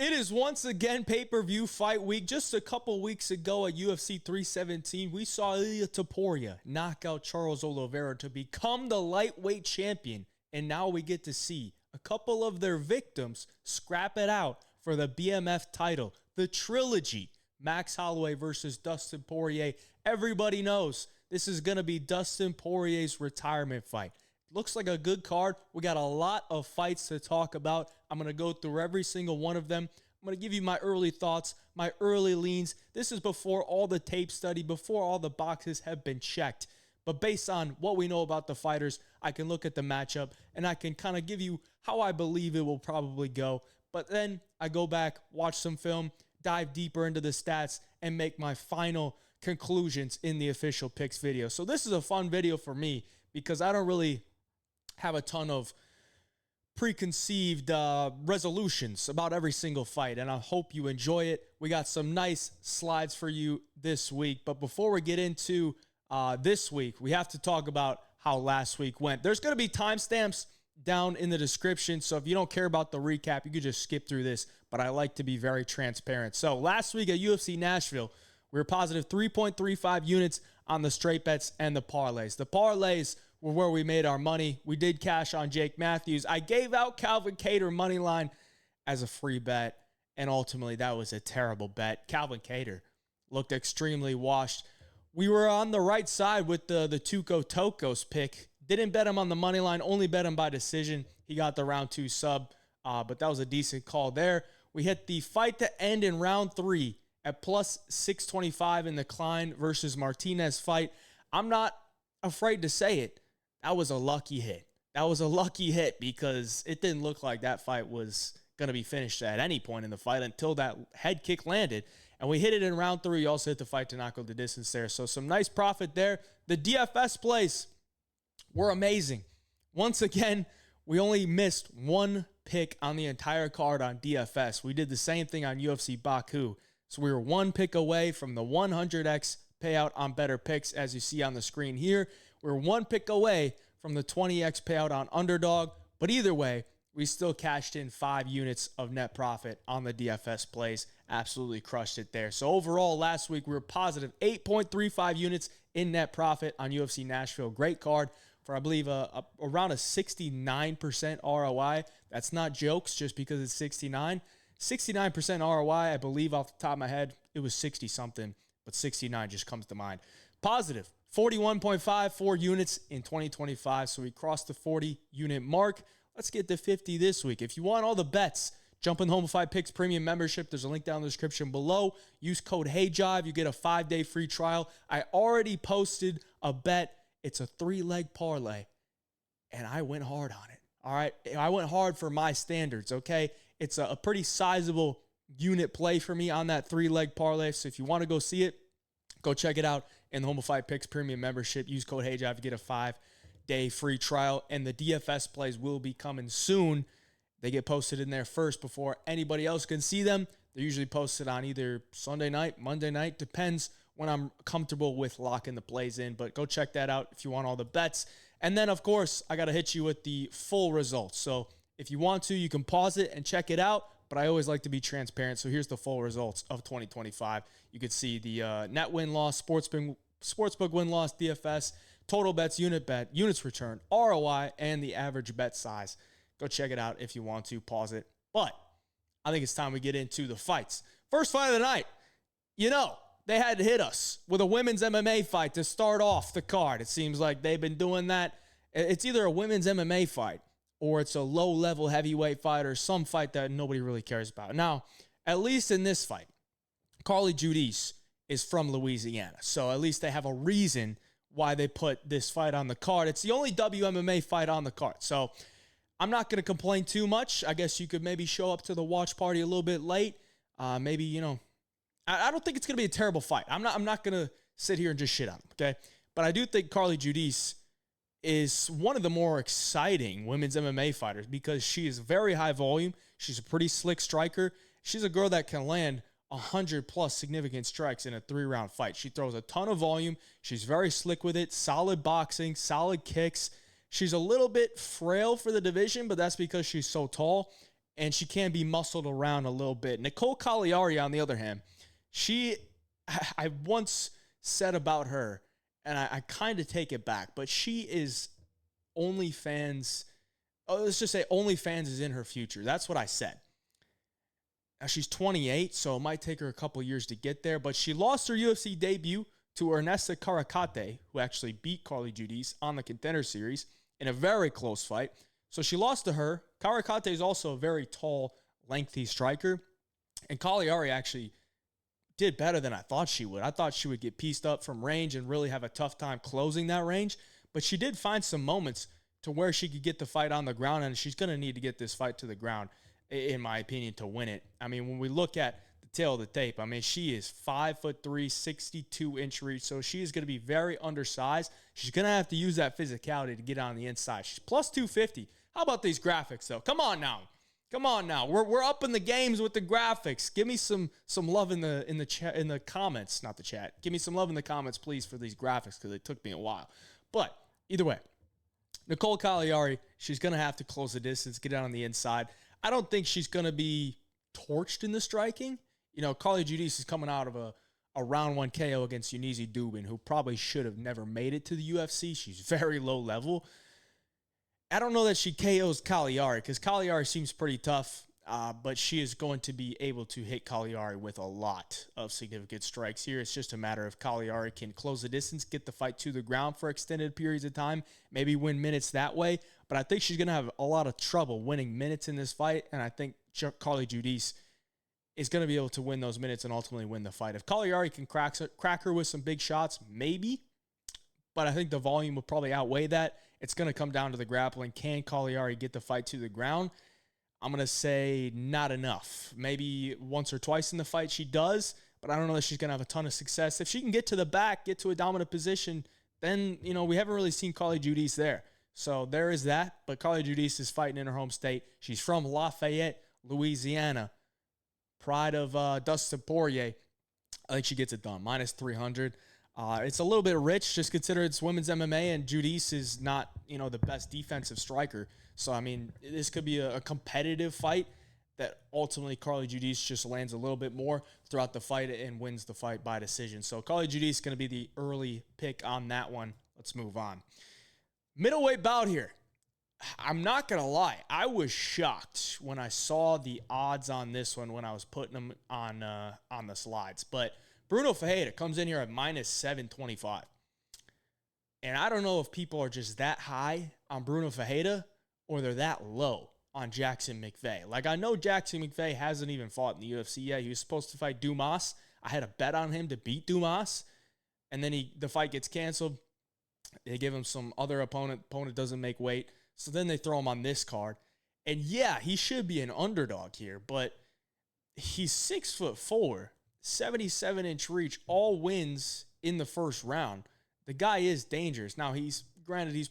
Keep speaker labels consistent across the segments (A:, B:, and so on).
A: It is once again pay-per-view fight week. Just a couple weeks ago at UFC 317, we saw Poirier knock out Charles Oliveira to become the lightweight champion. And now we get to see a couple of their victims scrap it out for the BMF title. The trilogy, Max Holloway versus Dustin Poirier. Everybody knows this is going to be Dustin Poirier's retirement fight. Looks like a good card. We got a lot of fights to talk about. I'm going to go through every single one of them. I'm going to give you my early thoughts, my early leans. This is before all the tape study, before all the boxes have been checked. But based on what we know about the fighters, I can look at the matchup and I can kind of give you how I believe it will probably go. But then I go back, watch some film, dive deeper into the stats, and make my final conclusions in the official picks video. So this is a fun video for me because I don't really have a ton of preconceived resolutions about every single fight, and I hope you enjoy it. We got some nice slides for you this week, but before we get into this week, we have to talk about how last week went. There's going to be timestamps down in the description, so if you don't care about the recap, you could just skip through this, but I like to be very transparent. So last week at UFC Nashville, we were positive 3.35 units on the straight bets and the parlays. The parlays were where we made our money. We did cash on Jake Matthews. I gave out Calvin Kattar money line as a free bet, and ultimately that was a terrible bet. Calvin Kattar looked extremely washed. We were on the right side with the Tuco Tokos pick. Didn't bet him on the money line, only bet him by decision. He got the round 2 sub, but that was a decent call there. We hit the fight to end in round 3 at plus 625 in the Klein versus Martinez fight. I'm not afraid to say it. That was a lucky hit. That was a lucky hit because it didn't look like that fight was going to be finished at any point in the fight until that head kick landed. And we hit it in round 3. We also hit the fight to knock out the distance there. So some nice profit there. The DFS plays were amazing. Once again, we only missed one pick on the entire card on DFS. We did the same thing on UFC Baku. So we were one pick away from the 100x payout on better picks, as you see on the screen here. We're one pick away from the 20x payout on underdog. But either way, we still cashed in 5 units of net profit on the DFS plays. Absolutely crushed it there. So overall, last week we were positive 8.35 units in net profit on UFC Nashville. Great card for, I believe, around a 69% ROI. That's not jokes just because it's 69. 69% ROI, I believe off the top of my head, it was 60-something, but 69 just comes to mind. Positive 41.54 units in 2025, so we crossed the 40-unit mark. Let's get to 50 this week. If you want all the bets, jump in the Homified Picks Premium membership. There's a link down in the description below. Use code HeyJive. You get a 5-day free trial. I already posted a bet. It's a 3-leg parlay, and I went hard on it. All right? I went hard for my standards, okay? It's a pretty sizable unit play for me on that 3-leg parlay. So if you want to go see it, go check it out in the Homified Picks Premium membership. Use code HeyJive to get a 5-day free trial. And the DFS plays will be coming soon. They get posted in there first before anybody else can see them. They're usually posted on either Sunday night, Monday night. Depends when I'm comfortable with locking the plays in. But go check that out if you want all the bets. And then, of course, I got to hit you with the full results. So if you want to, you can pause it and check it out. But I always like to be transparent. So here's the full results of 2025. You can see the net win-loss, sportsbook win-loss, DFS, total bets, unit bet, units return, ROI, and the average bet size. Go check it out if you want to. Pause it. But I think it's time we get into the fights. First fight of the night. You know, they had to hit us with a women's MMA fight to start off the card. It seems like they've been doing that. It's either a women's MMA fight or it's a low-level heavyweight fight or some fight that nobody really cares about. Now, at least in this fight, Carly Judice is from Louisiana. So at least they have a reason why they put this fight on the card. It's the only WMMA fight on the card. So I'm not going to complain too much. I guess you could maybe show up to the watch party a little bit late. Maybe, you know, I don't think it's going to be a terrible fight. I'm not going to sit here and just shit on them, okay? But I do think Carly Judice is one of the more exciting women's MMA fighters because she is very high volume. She's a pretty slick striker. She's a girl that can land 100+ significant strikes in a 3-round fight. She throws a ton of volume. She's very slick with it. Solid boxing, solid kicks. She's a little bit frail for the division, but that's because she's so tall. and she can be muscled around a little bit. Nicole Caliari, on the other hand, I once said about her, and I kind of take it back, but she is OnlyFans. Oh, let's just say OnlyFans is in her future. That's what I said. Now, she's 28, so it might take her a couple years to get there, but she lost her UFC debut to Ernesta Karikate, who actually beat Carly Judice on the Contender Series in a very close fight. So she lost to her. Karikate is also a very tall, lengthy striker, and Caliari actually did better than I thought she would. I thought she would get pieced up from range and really have a tough time closing that range, but she did find some moments to where she could get the fight on the ground, and she's going to need to get this fight to the ground, in my opinion, to win it. I mean, when we look at the tail of the tape, I mean, she is 5'3", 62-inch reach, so she is going to be very undersized. She's going to have to use that physicality to get on the inside. She's plus 250. How about these graphics, though? Come on now. We're up in the games with the graphics. Give me some love in the chat, in the comments, not the chat. Give me some love in the comments, please, for these graphics, because it took me a while. But either way, Nicole Caliari, she's going to have to close the distance, get out on the inside. I don't think she's going to be torched in the striking. You know, Carly Judice is coming out of a round 1 KO against Eunice Dubin, who probably should have never made it to the UFC. She's very low level. I don't know that she KOs Caliari, because Caliari seems pretty tough, but she is going to be able to hit Caliari with a lot of significant strikes here. It's just a matter of Caliari can close the distance, get the fight to the ground for extended periods of time, maybe win minutes that way. But I think she's going to have a lot of trouble winning minutes in this fight, and I think Carly Judice is going to be able to win those minutes and ultimately win the fight. If Caliari can crack her with some big shots, maybe, but I think the volume will probably outweigh that. It's going to come down to the grappling. Can Caliari get the fight to the ground? I'm going to say not enough. Maybe once or twice in the fight she does, but I don't know that she's going to have a ton of success. If she can get to the back, get to a dominant position, then, you know, we haven't really seen Carly Judice there. So there is that, but Carly Judice is fighting in her home state. She's from Lafayette, Louisiana. Pride of Dustin Poirier. I think she gets it done. Minus 300. It's a little bit rich, just consider it's women's MMA, and Judice is not, you know, the best defensive striker. So, I mean, this could be a competitive fight that ultimately Carly Judice just lands a little bit more throughout the fight and wins the fight by decision. So, Carly Judice is going to be the early pick on that one. Let's move on. Middleweight bout here. I'm not going to lie. I was shocked when I saw the odds on this one when I was putting them on the slides. But Bruno Ferreira comes in here at minus 725. And I don't know if people are just that high on Bruno Ferreira or they're that low on Jackson McVey. Like, I know Jackson McVey hasn't even fought in the UFC yet. He was supposed to fight Dumas. I had a bet on him to beat Dumas. And then the fight gets canceled. They give him some other opponent. Opponent doesn't make weight. So then they throw him on this card. And yeah, he should be an underdog here, but he's 6'4", 77-inch reach, all wins in the first round. The guy is dangerous. Now, he's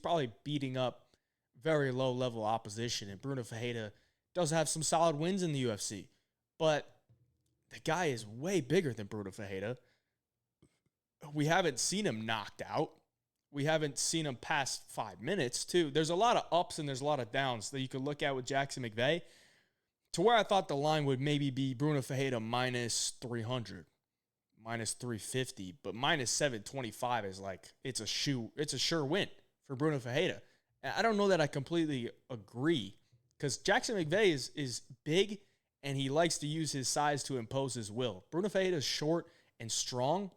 A: probably beating up very low-level opposition, and Bruno Ferreira does have some solid wins in the UFC, but the guy is way bigger than Bruno Ferreira. We haven't seen him knocked out. We haven't seen him past 5 minutes, too. There's a lot of ups and there's a lot of downs that you could look at with Jackson McVey, to where I thought the line would maybe be Bruno Ferreira minus 300, minus 350, but minus 725 is like, it's a sure win for Bruno Ferreira. And I don't know that I completely agree, because Jackson McVey is big and he likes to use his size to impose his will. Bruno Ferreira is short and strong,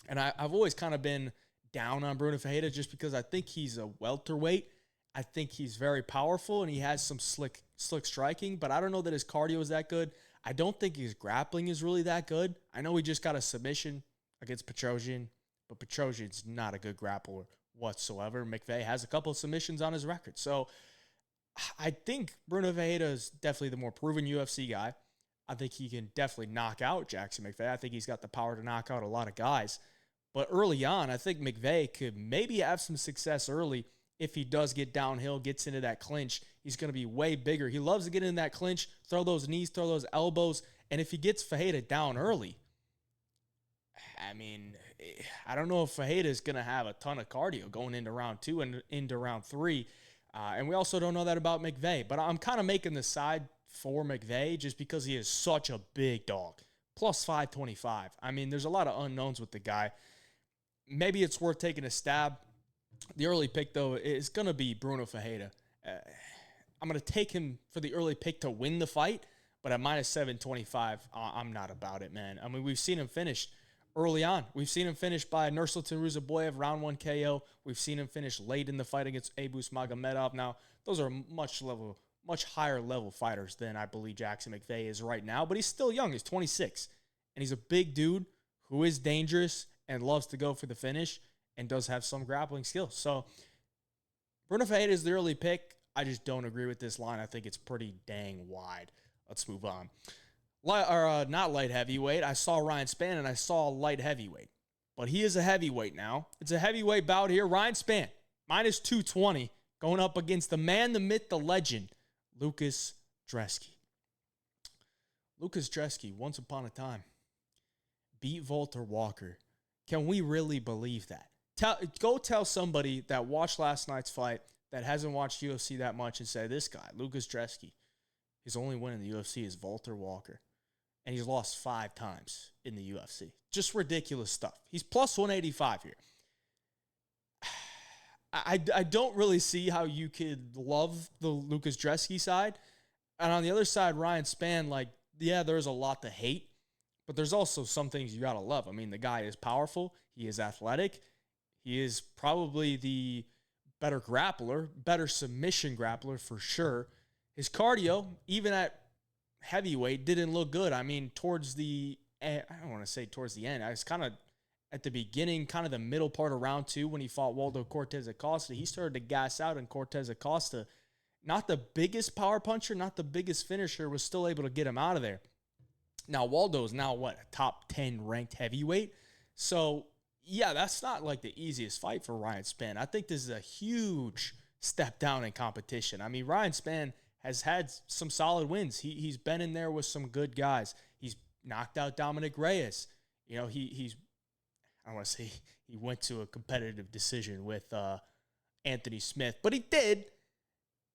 A: and I've always kind of been down on Bruno Ferreira just because I think he's a welterweight. I think he's very powerful and he has some slick striking, but I don't know that his cardio is that good. I don't think his grappling is really that good. I know he just got a submission against Petrosian, but Petrosian's not a good grappler whatsoever. McVey has a couple of submissions on his record. So I think Bruno Ferreira is definitely the more proven UFC guy. I think he can definitely knock out Jackson McVey. I think he's got the power to knock out a lot of guys. But early on, I think McVey could maybe have some success early if he does get downhill, gets into that clinch. He's going to be way bigger. He loves to get in that clinch, throw those knees, throw those elbows. And if he gets Ferreira down early, I mean, I don't know if Ferreira is going to have a ton of cardio going into round 2 and into round 3. And we also don't know that about McVey. But I'm kind of making the side for McVey just because he is such a big dog. Plus 525. I mean, there's a lot of unknowns with the guy. Maybe it's worth taking a stab. The early pick, though, is going to be Bruno Ferreira. I'm going to take him for the early pick to win the fight, but at minus 725, I'm not about it, man. I mean, we've seen him finish early on. We've seen him finish by Nursultan Ruzaboyev, round 1 KO. We've seen him finish late in the fight against Abus Magomedov. Now, those are much higher level fighters than I believe Jackson McVey is right now, but he's still young. He's 26, and he's a big dude who is dangerous and loves to go for the finish and does have some grappling skills. So Bruno Ferreira is the early pick. I just don't agree with this line. I think it's pretty dang wide. Let's move on. Not light heavyweight. I saw Ryan Spann and I saw light heavyweight, but he is a heavyweight now. It's a heavyweight bout here. Ryan Spann, minus 220, going up against the man, the myth, the legend, Lucas Brzeski. Lucas Brzeski, once upon a time, beat Walter Walker. Can we really believe that? Go tell somebody that watched last night's fight that hasn't watched UFC that much and say, this guy, Lucas Brzeski, his only win in the UFC is Walter Walker. And he's lost 5 times in the UFC. Just ridiculous stuff. He's plus 185 here. I don't really see how you could love the Lucas Brzeski side. And on the other side, Ryan Spann, there's a lot to hate, but there's also some things you got to love. I mean, the guy is powerful. He is athletic. He is probably the better grappler, better submission grappler for sure. His cardio, even at heavyweight, didn't look good. I mean, towards the end, I don't want to say towards the end. I was kind of at the beginning, kind of the middle part of round 2 when he fought Waldo Cortez Acosta. He started to gas out, and Cortez Acosta, not the biggest power puncher, not the biggest finisher, was still able to get him out of there. Now, Waldo is now, a top 10 ranked heavyweight? So, yeah, that's not like the easiest fight for Ryan Spann. I think this is a huge step down in competition. I mean, Ryan Spann has had some solid wins. He's been in there with some good guys. He's knocked out Dominic Reyes. You know, he's I don't want to say he went to a competitive decision with Anthony Smith, but he did.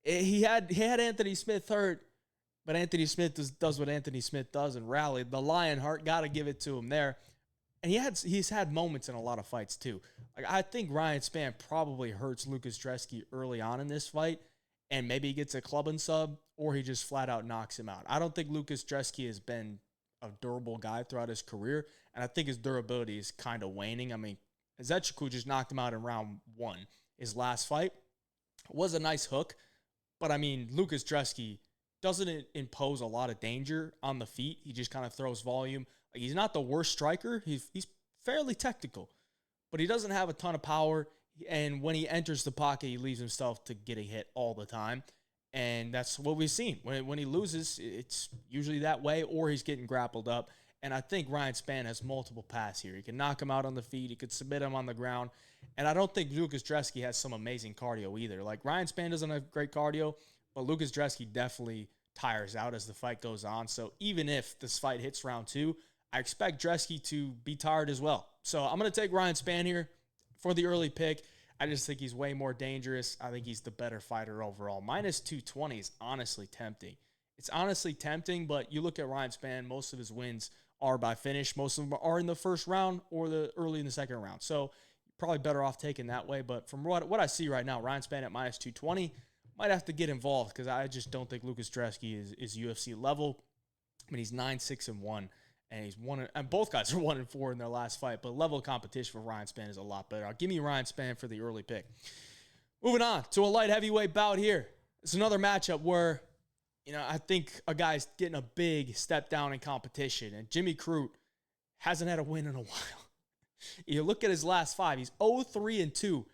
A: He had Anthony Smith hurt, but Anthony Smith does what Anthony Smith does and rallied. The Lionheart, got to give it to him there. And he's had moments in a lot of fights too. I think Ryan Spann probably hurts Lucas Brzeski early on in this fight, and maybe he gets a club and sub, or he just flat out knocks him out. I don't think Lucas Brzeski has been a durable guy throughout his career, and I think his durability is kind of waning. I mean, Zechiku just knocked him out in round 1. His last fight was a nice hook, but I mean, Lucas Brzeski doesn't impose a lot of danger on the feet. He just kind of throws volume. He's not the worst striker. He's fairly technical, but he doesn't have a ton of power. And when he enters the pocket, he leaves himself to get a hit all the time. And that's what we've seen. When he loses, it's usually that way, or he's getting grappled up. And I think Ryan Spann has multiple paths here. He can knock him out on the feet. He could submit him on the ground. And I don't think Lucas Brzeski has some amazing cardio either. Like, Ryan Spann doesn't have great cardio, but Lucas Brzeski definitely tires out as the fight goes on. So even if this fight hits round 2, I expect Brzeski to be tired as well. So I'm going to take Ryan Spann here for the early pick. I just think he's way more dangerous. I think he's the better fighter overall. Minus 220 is honestly tempting. It's honestly tempting, but you look at Ryan Spann, most of his wins are by finish. Most of them are in the first round or the early in the second round. So probably better off taking that way. But from what I see right now, Ryan Spann at minus 220 might have to get involved, because I just don't think Lucas Brzeski is UFC level. I mean, he's 9-6-1. And he's and both guys are 1-4 in their last fight, but level of competition for Ryan Spann is a lot better. Give me Ryan Spann for the early pick. Moving on to a light heavyweight bout here. It's another matchup where, I think a guy's getting a big step down in competition, and Jimmy Crute hasn't had a win in a while. You look at his last 5, he's 0-3-2.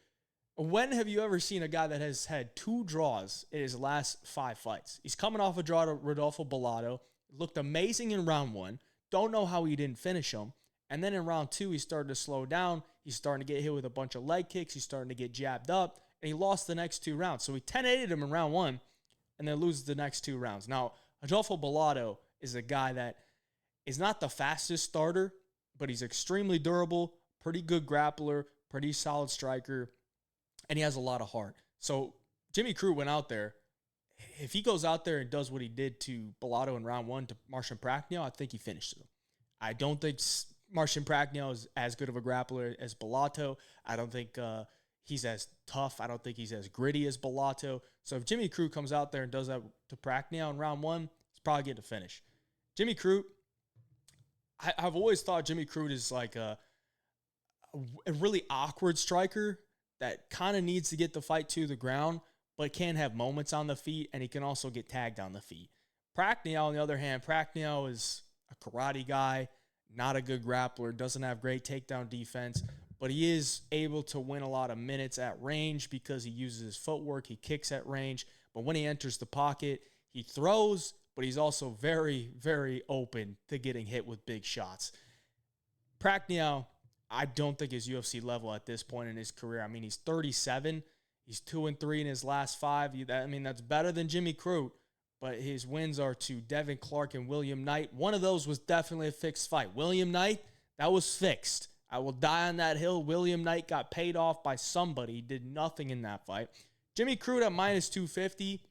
A: When have you ever seen a guy that has had 2 draws in his last 5 fights? He's coming off a draw to Rodolfo Bellato. Looked amazing in round 1. Don't know how he didn't finish him. And then in round 2, he started to slow down. He's starting to get hit with a bunch of leg kicks. He's starting to get jabbed up. And he lost the next 2 rounds. So he 10-8'd him in round 1 and then loses the next 2 rounds. Now, Rodolfo Bellato is a guy that is not the fastest starter, but he's extremely durable, pretty good grappler, pretty solid striker, and he has a lot of heart. So Jimmy Crute went out there. if he goes out there and does what he did to Bellato in round 1 to Marcin Prachnio, I think he finishes him. I don't think Marcin Prachnio is as good of a grappler as Bellato. I don't think he's as tough. I don't think he's as gritty as Bellato. So if Jimmy Crute comes out there and does that to Prachnio in round 1, he's probably getting to finish. Jimmy Crute, I've always thought Jimmy Crute is like a really awkward striker that kind of needs to get the fight to the ground, but can have moments on the feet, and he can also get tagged on the feet. Prachnio, on the other hand, Prachnio is a karate guy, not a good grappler, doesn't have great takedown defense, but he is able to win a lot of minutes at range because he uses his footwork, he kicks at range, but when he enters the pocket, he throws, but he's also very, very open to getting hit with big shots. Prachnio, I don't think is UFC level at this point in his career. I mean, he's 37. He's 2-3 in his last 5. I mean, that's better than Jimmy Crute, but his wins are to Devin Clark and William Knight. One of those was definitely a fixed fight. William Knight, that was fixed. I will die on that hill. William Knight got paid off by somebody. He did nothing in that fight. Jimmy Crute at minus 250,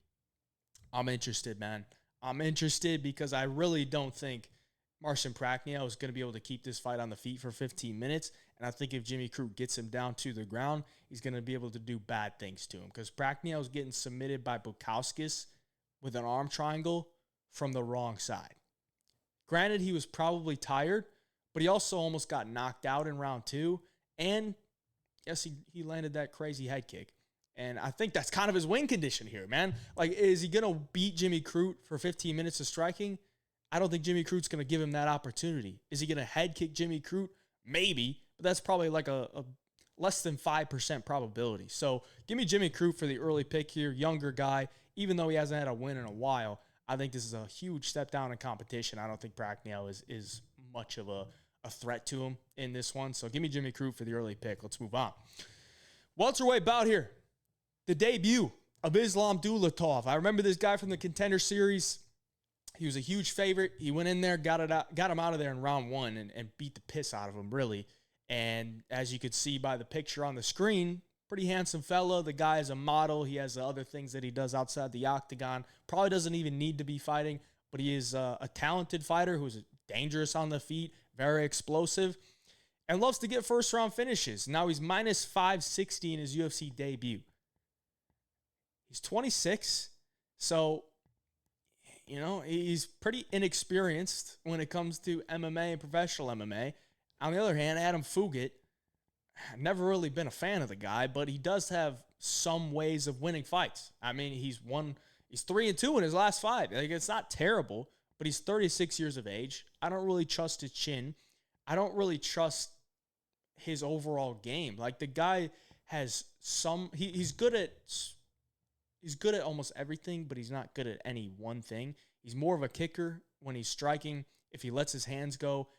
A: I'm interested, man. I'm interested because I really don't think Marcin Prachnio is going to be able to keep this fight on the feet for 15 minutes. And I think if Jimmy Crute gets him down to the ground, he's going to be able to do bad things to him. Because Prachnio is getting submitted by Bukauskas with an arm triangle from the wrong side. Granted, he was probably tired, but he also almost got knocked out in round 2. And yes, he landed that crazy head kick. And I think that's kind of his win condition here, man. Like, is he going to beat Jimmy Crute for 15 minutes of striking? I don't think Jimmy Crute's going to give him that opportunity. Is he going to head kick Jimmy Crute? Maybe, but that's probably like a less than 5% probability. So give me Jimmy Crute for the early pick here. Younger guy, even though he hasn't had a win in a while, I think this is a huge step down in competition. I don't think Prachnio is much of a threat to him in this one. So give me Jimmy Crute for the early pick. Let's move on. Welterweight bout here. The debut of Islam Dulatov. I remember this guy from the Contender Series. He was a huge favorite. He went in there, got him out of there in round 1 and beat the piss out of him, really. And as you could see by the picture on the screen, pretty handsome fella. The guy is a model. He has other things that he does outside the octagon. Probably doesn't even need to be fighting, but he is a talented fighter who's dangerous on the feet, very explosive, and loves to get first-round finishes. Now he's minus 560 in his UFC debut. He's 26, so he's pretty inexperienced when it comes to MMA and professional MMA. On the other hand, Adam Fuggit, I've never really been a fan of the guy, but he does have some ways of winning fights. I mean, he's 3-2 in his last 5. Like, it's not terrible, but he's 36 years of age. I don't really trust his chin. I don't really trust his overall game. Like, the guy has he's good at almost everything, but he's not good at any one thing. He's more of a kicker when he's striking. If he lets his hands go,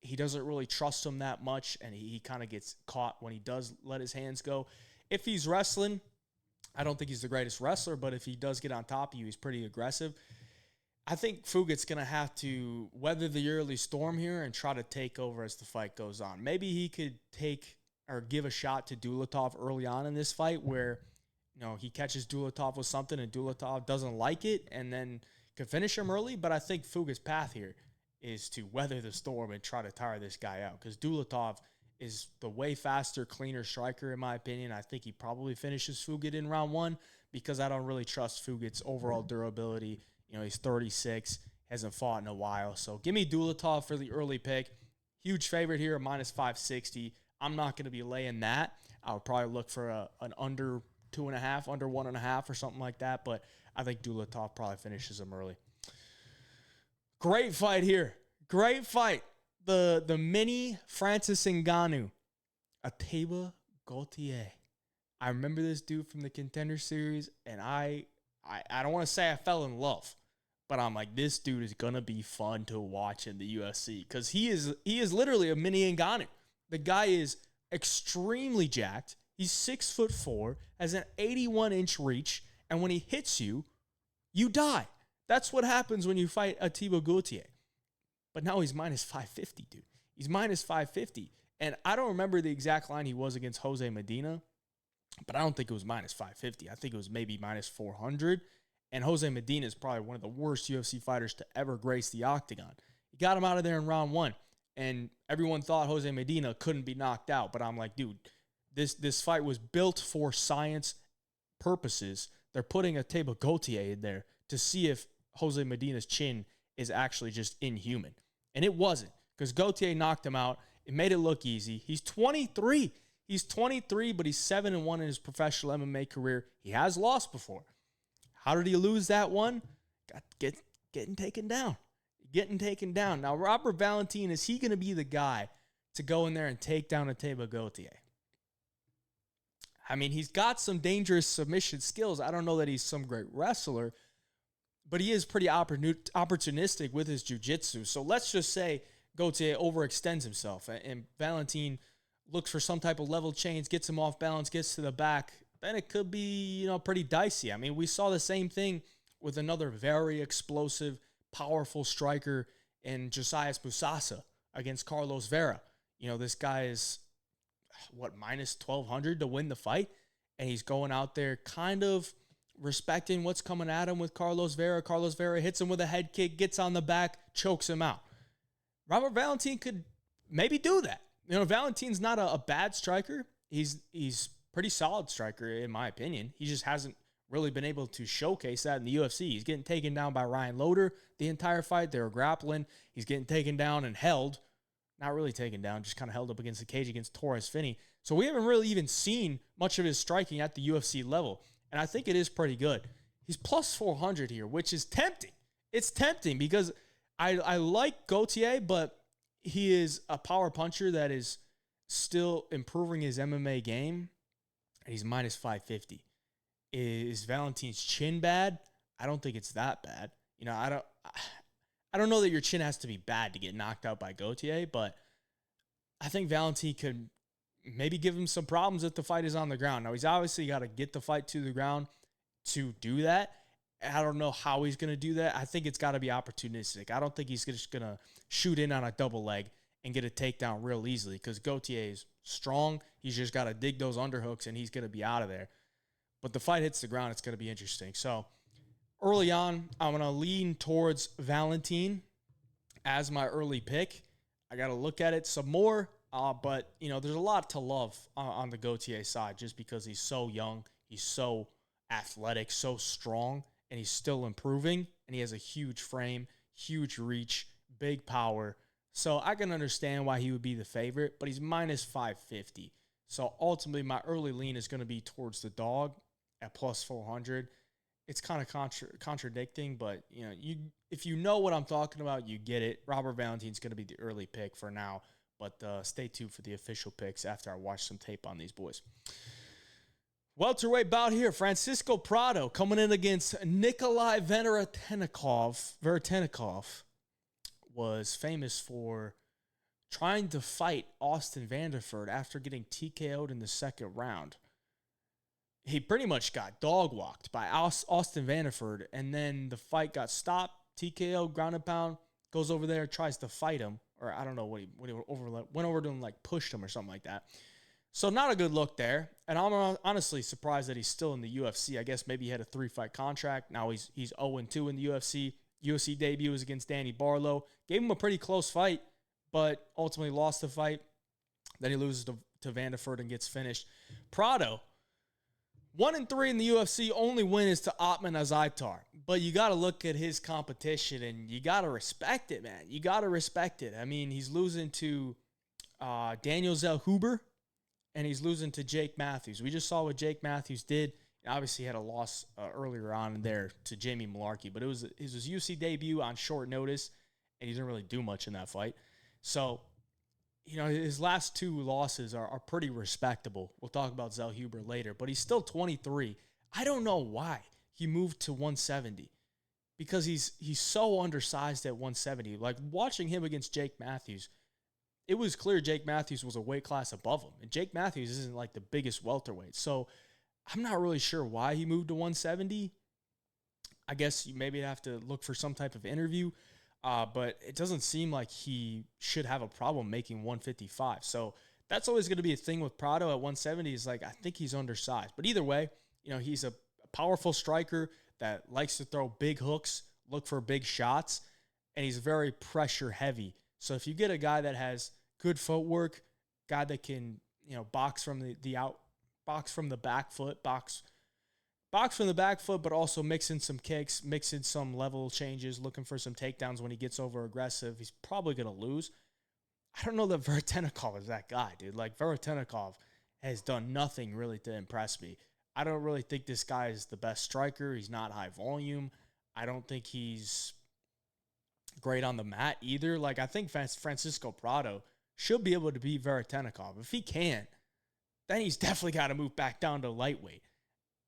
A: he doesn't really trust them that much, and he kind of gets caught when he does let his hands go. If he's wrestling, I don't think he's the greatest wrestler, but if he does get on top of you, he's pretty aggressive. I think Fuggit's going to have to weather the early storm here and try to take over as the fight goes on. Maybe he could take or give a shot to Dulatov early on in this fight where he catches Dulatov with something and Dulatov doesn't like it and then can finish him early. But I think Fuggit's path here is to weather the storm and try to tire this guy out because Dulatov is the way faster, cleaner striker, in my opinion. I think he probably finishes Fuggit in round 1 because I don't really trust Fuggit's overall durability. He's 36, hasn't fought in a while. So give me Dulatov for the early pick. Huge favorite here, minus 560. I'm not going to be laying that. I would probably look for an under 2.5, under 1.5 or something like that. But I think Dulatov probably finishes him early. Great fight here. Great fight. The mini Francis Ngannou. Ateba Gautier. I remember this dude from the Contender Series, and I don't want to say I fell in love, but I'm like, this dude is going to be fun to watch in the UFC because he is literally a mini Ngannou. The guy is extremely jacked. He's 6'4", has an 81-inch reach, and when he hits you, you die. That's what happens when you fight Ateba Gautier. But now he's minus 550, dude. He's minus 550. And I don't remember the exact line he was against Jose Medina, but I don't think it was minus 550. I think it was maybe minus 400. And Jose Medina is probably one of the worst UFC fighters to ever grace the octagon. He got him out of there in round 1. And everyone thought Jose Medina couldn't be knocked out. But I'm like, dude, this fight was built for science purposes. They're putting a table Gautier in there to see if Jose Medina's chin is actually just inhuman. And it wasn't, because Gautier knocked him out. It made it look easy. He's 23. He's 23, but he's 7-1 in his professional MMA career. He has lost before. How did he lose that one? Getting taken down. Getting taken down. Now, Robert Valentin, is he going to be the guy to go in there and take down a Teba Gautier? I mean, he's got some dangerous submission skills. I don't know that he's some great wrestler, but he is pretty opportunistic with his jiu-jitsu. So let's just say Gautier overextends himself and Valentin looks for some type of level change, gets him off balance, gets to the back. Then it could be, pretty dicey. I mean, we saw the same thing with another very explosive, powerful striker in Josias Busasa against Carlos Vera. This guy is, minus 1,200 to win the fight, and he's going out there kind of respecting what's coming at him with Carlos Vera. Carlos Vera hits him with a head kick, gets on the back, chokes him out. Robert Valentin could maybe do that. Valentin's not a bad striker. He's pretty solid striker, in my opinion. He just hasn't really been able to showcase that in the UFC. He's getting taken down by Ryan Loder the entire fight. They were grappling. He's getting taken down and held. Not really taken down, just kind of held up against the cage against Torres Finney. So we haven't really even seen much of his striking at the UFC level. And I think it is pretty good. He's plus 400 here, which is tempting. It's tempting because I like Gautier, but he is a power puncher that is still improving his MMA game. And he's minus 550. Is Valentin's chin bad? I don't think it's that bad. I don't know that your chin has to be bad to get knocked out by Gautier, but I think Valentin could maybe give him some problems if the fight is on the ground. Now, he's obviously got to get the fight to the ground to do that. I don't know how he's going to do that. I think it's got to be opportunistic. I don't think he's just going to shoot in on a double leg and get a takedown real easily, because Gautier is strong. He's just got to dig those underhooks, and he's going to be out of there. But the fight hits the ground, it's going to be interesting. So early on, I'm going to lean towards Valentin as my early pick. I got to look at it some more, but there's a lot to love on the Gautier side, just because he's so young, he's so athletic, so strong, and he's still improving, and he has a huge frame, huge reach, big power. So I can understand why he would be the favorite, but he's minus 550. So ultimately, my early lean is going to be towards the dog at plus 400. It's kind of contradicting, but if you know what I'm talking about, you get it. Robert Valentin's going to be the early pick for now, but stay tuned for the official picks after I watch some tape on these boys. Welterweight bout here. Francisco Prado coming in against Nikolai Veretennikov. Was famous for trying to fight Austin Vanderford after getting TKO'd in the second round. He pretty much got dog walked by Austin Vanderford, and then the fight got stopped. TKO, ground and pound, goes over there, tries to fight him, or I don't know what he went over to him, like pushed him or something like that. So not a good look there, and I'm honestly surprised that he's still in the UFC. I guess maybe he had a 3-fight contract. Now he's 0-2 in the UFC. UFC debut was against Danny Barlow. Gave him a pretty close fight, but ultimately lost the fight. Then he loses to Vanderford and gets finished. Prado, 1-3 in the UFC. Only win is to Otman Azaitar. But you got to look at his competition, and you got to respect it, man. You got to respect it. I mean, he's losing to Daniel Zellhuber, and he's losing to Jake Matthews. We just saw what Jake Matthews did. Obviously, he had a loss earlier on there to Jamie Malarkey, but it was his UFC debut on short notice, and he didn't really do much in that fight. So, his last 2 losses are pretty respectable. We'll talk about Zellhuber later, but he's still 23. I don't know why he moved to 170, because he's so undersized at 170. Like, watching him against Jake Matthews, it was clear Jake Matthews was a weight class above him, and Jake Matthews isn't like the biggest welterweight. So I'm not really sure why he moved to 170. I guess you maybe have to look for some type of interview, but it doesn't seem like he should have a problem making 155. So that's always going to be a thing with Prado at 170 is like, I think he's undersized. But either way, he's a powerful striker that likes to throw big hooks, look for big shots, and he's very pressure heavy. So if you get a guy that has good footwork, guy that can, box from box from the back foot, box from the back foot, but also mix in some kicks, mix in some level changes, looking for some takedowns when he gets over aggressive, he's probably going to lose. I don't know that Veretennikov is that guy, dude. Like, Veretennikov has done nothing really to impress me. I don't really think this guy is the best striker. He's not high volume. I don't think he's great on the mat either. Like, I think Francisco Prado should be able to beat Veretennikov. If he can't, then he's definitely got to move back down to lightweight.